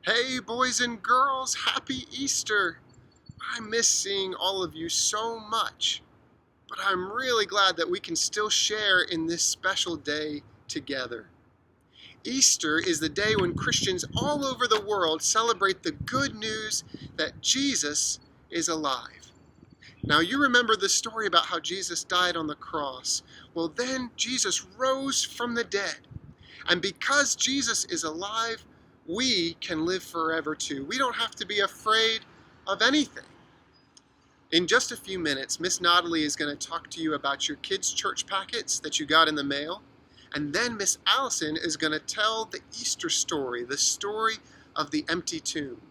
Hey, boys and girls, happy Easter! I miss seeing all of you so much, but I'm really glad that we can still share in this special day together. Easter is the day when Christians all over the world celebrate the good news that Jesus is alive. Now, you remember the story about how Jesus died on the cross. Well, then Jesus rose from the dead. And because Jesus is alive, we can live forever too. We don't have to be afraid of anything. In just a few minutes, Miss Natalie is going to talk to you about your kids' church packets that you got in the mail. And then Miss Allison is going to tell the Easter story, the story of the empty tomb.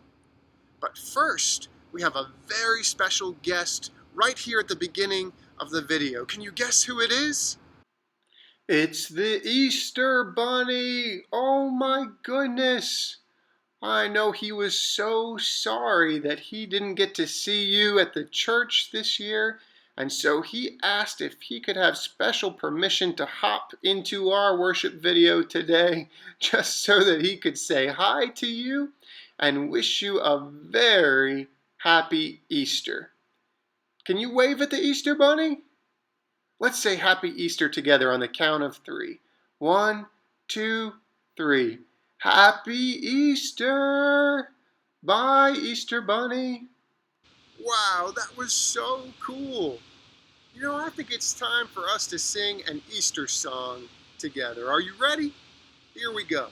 But first, we have a very special guest right here at the beginning of the video. Can you guess who it is? It's the Easter Bunny! Oh my goodness! I know he was so sorry that he didn't get to see you at the church this year, and so he asked if he could have special permission to hop into our worship video today, just so that he could say hi to you and wish you a very happy Easter. Can you wave at the Easter Bunny? Let's say Happy Easter together on the count of 3. 1, 2, 3. Happy Easter! Bye, Easter Bunny. Wow, that was so cool. You know, I think it's time for us to sing an Easter song together. Are you ready? Here we go.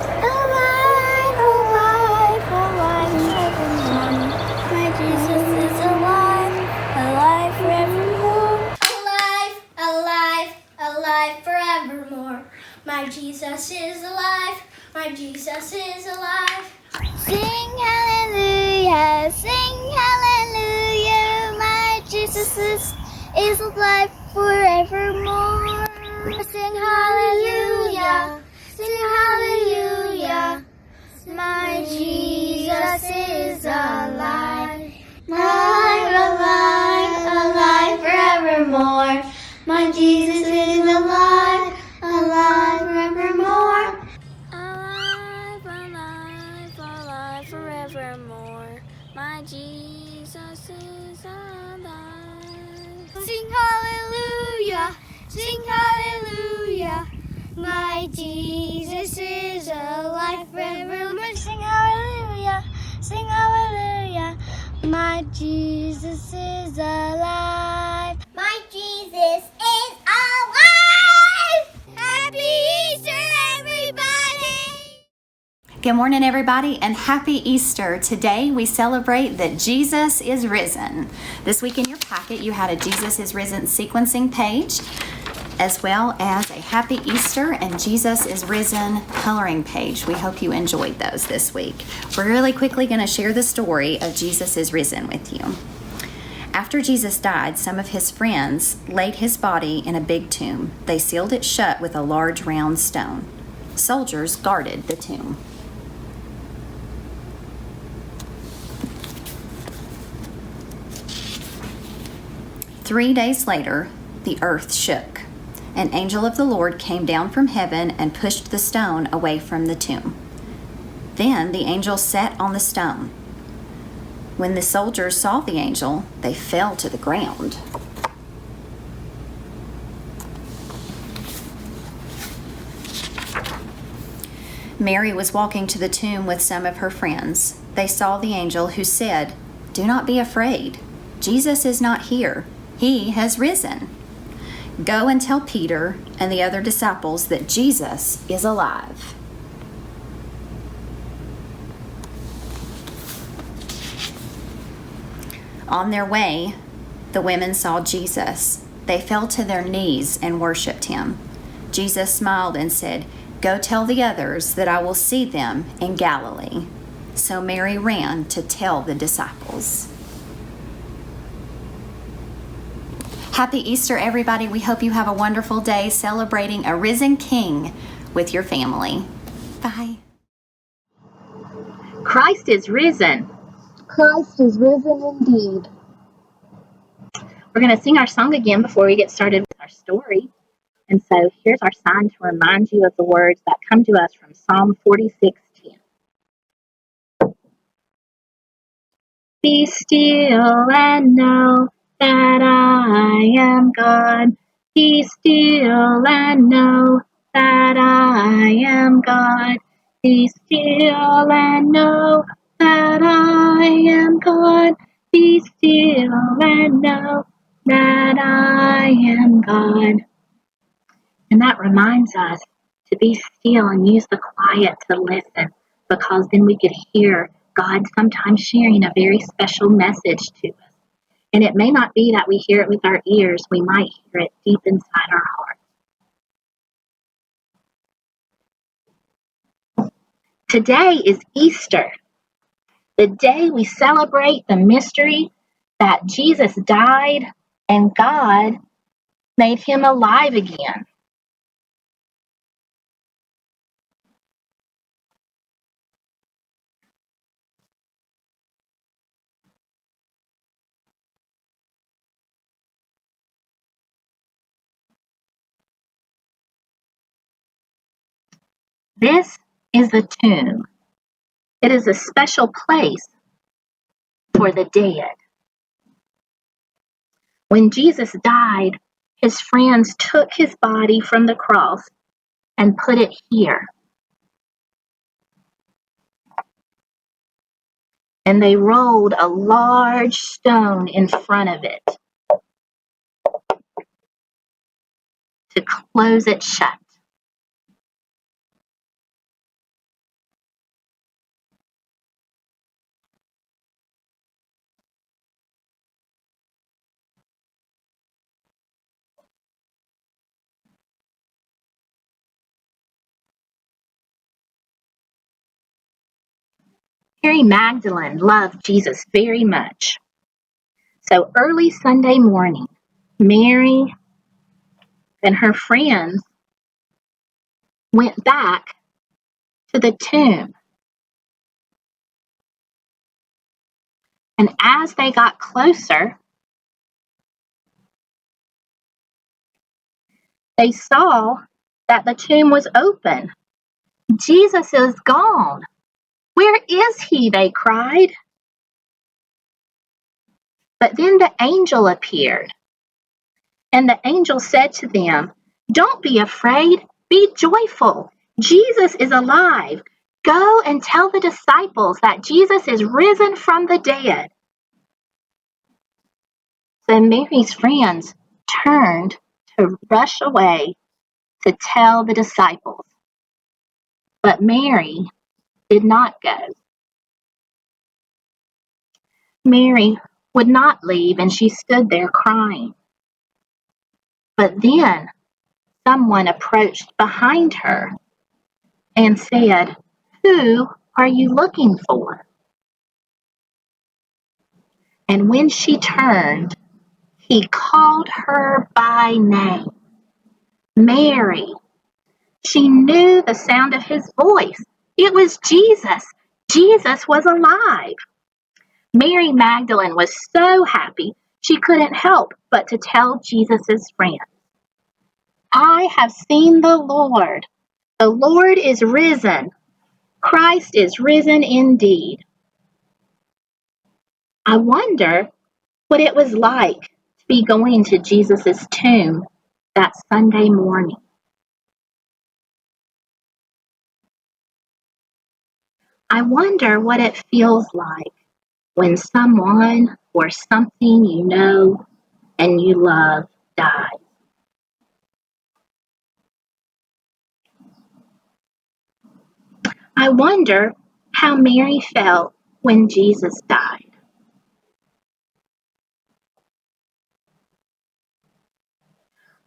Alive, alive, alive forevermore. My Jesus is alive, alive forevermore. Alive, alive, alive forevermore. My Jesus is alive, my Jesus is alive. Sing hallelujah, sing hallelujah. My Jesus is alive forevermore. Sing hallelujah. Sing hallelujah, my Jesus is alive. Alive, alive, alive forevermore. My Jesus is alive, alive forevermore. Alive, alive, alive forevermore. My Jesus is alive. Sing hallelujah, sing hallelujah. My Jesus is alive forevermore. Sing hallelujah, sing hallelujah. My Jesus is alive. My Jesus is alive. Happy Easter, everybody. Good morning, everybody, and happy Easter. Today we celebrate that Jesus is risen. This week in your packet, you had a Jesus is Risen sequencing page, as well as a Happy Easter and Jesus is Risen coloring page. We hope you enjoyed those this week. We're really quickly going to share the story of Jesus is Risen with you. After Jesus died, some of his friends laid his body in a big tomb. They sealed it shut with a large round stone. Soldiers guarded the tomb. Three days later, the earth shook. An angel of the Lord came down from heaven and pushed the stone away from the tomb. Then the angel sat on the stone. When the soldiers saw the angel, they fell to the ground. Mary was walking to the tomb with some of her friends. They saw the angel who said, "Do not be afraid. Jesus is not here. He has risen. Go and tell Peter and the other disciples that Jesus is alive." On their way, the women saw Jesus. They fell to their knees and worshiped him. Jesus smiled and said, "Go tell the others that I will see them in Galilee." So Mary ran to tell the disciples. Happy Easter, everybody. We hope you have a wonderful day celebrating a risen King with your family. Bye. Christ is risen. Christ is risen indeed. We're going to sing our song again before we get started with our story. And so here's our sign to remind you of the words that come to us from Psalm 46:10. Be still and know that I am God. Be still and know that I am God. Be still and know that I am God. Be still and know that I am God. And that reminds us to be still and use the quiet to listen, because then we could hear God sometimes sharing a very special message to us. And it may not be that we hear it with our ears, we might hear it deep inside our heart. Today is Easter, the day we celebrate the mystery that Jesus died and God made him alive again. This is the tomb. It is a special place for the dead. When Jesus died, his friends took his body from the cross and put it here. And they rolled a large stone in front of it to close it shut. Mary Magdalene loved Jesus very much. So early Sunday morning, Mary and her friends went back to the tomb. And as they got closer, they saw that the tomb was open. Jesus is gone. Where is he? They cried. But then the angel appeared, and the angel said to them, "Don't be afraid, be joyful. Jesus is alive. Go and tell the disciples that Jesus is risen from the dead." So Mary's friends turned to rush away to tell the disciples. But Mary did not go. Mary would not leave, and she stood there crying. But then someone approached behind her and said, "Who are you looking for?" And when she turned, he called her by name, Mary. She knew the sound of his voice. It was Jesus. Jesus was alive. Mary Magdalene was so happy she couldn't help but to tell Jesus' friends, "I have seen the Lord. The Lord is risen. Christ is risen indeed." I wonder what it was like to be going to Jesus' tomb that Sunday morning. I wonder what it feels like when someone or something you know and you love dies. I wonder how Mary felt when Jesus died.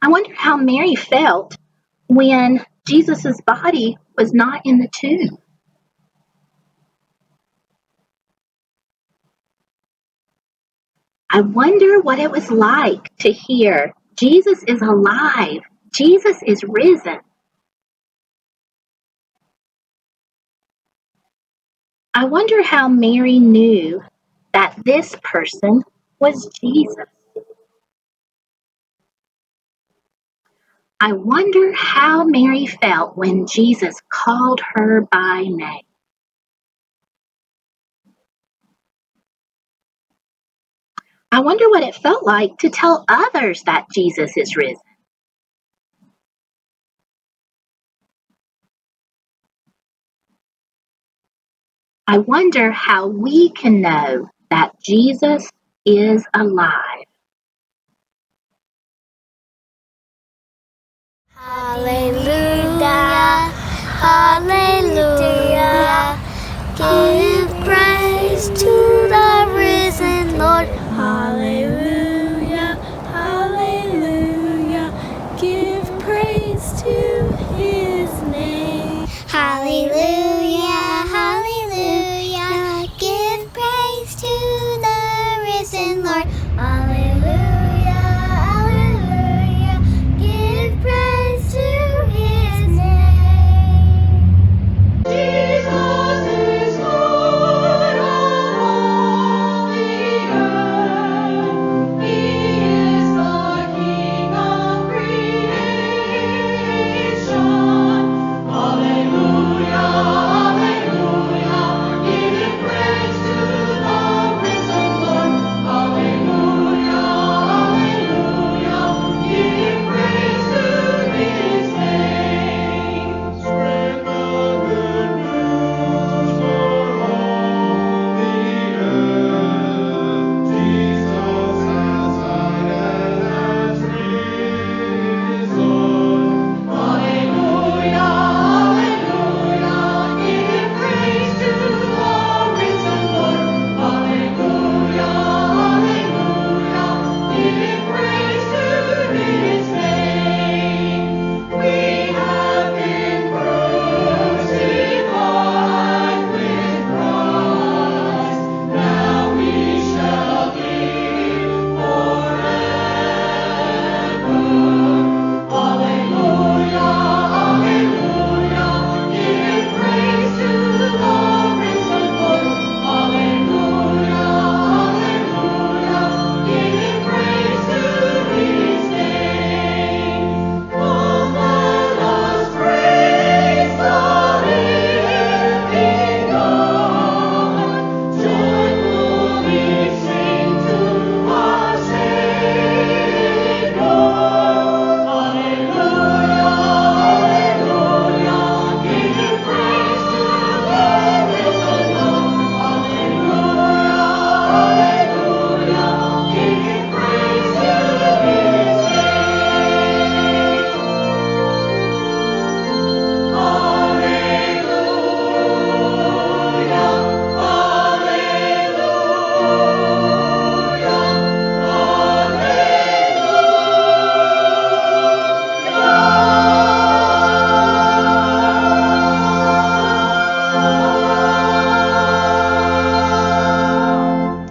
I wonder how Mary felt when Jesus' body was not in the tomb. I wonder what it was like to hear, "Jesus is alive. Jesus is risen." I wonder how Mary knew that this person was Jesus. I wonder how Mary felt when Jesus called her by name. I wonder what it felt like to tell others that Jesus is risen. I wonder how we can know that Jesus is alive. Hallelujah.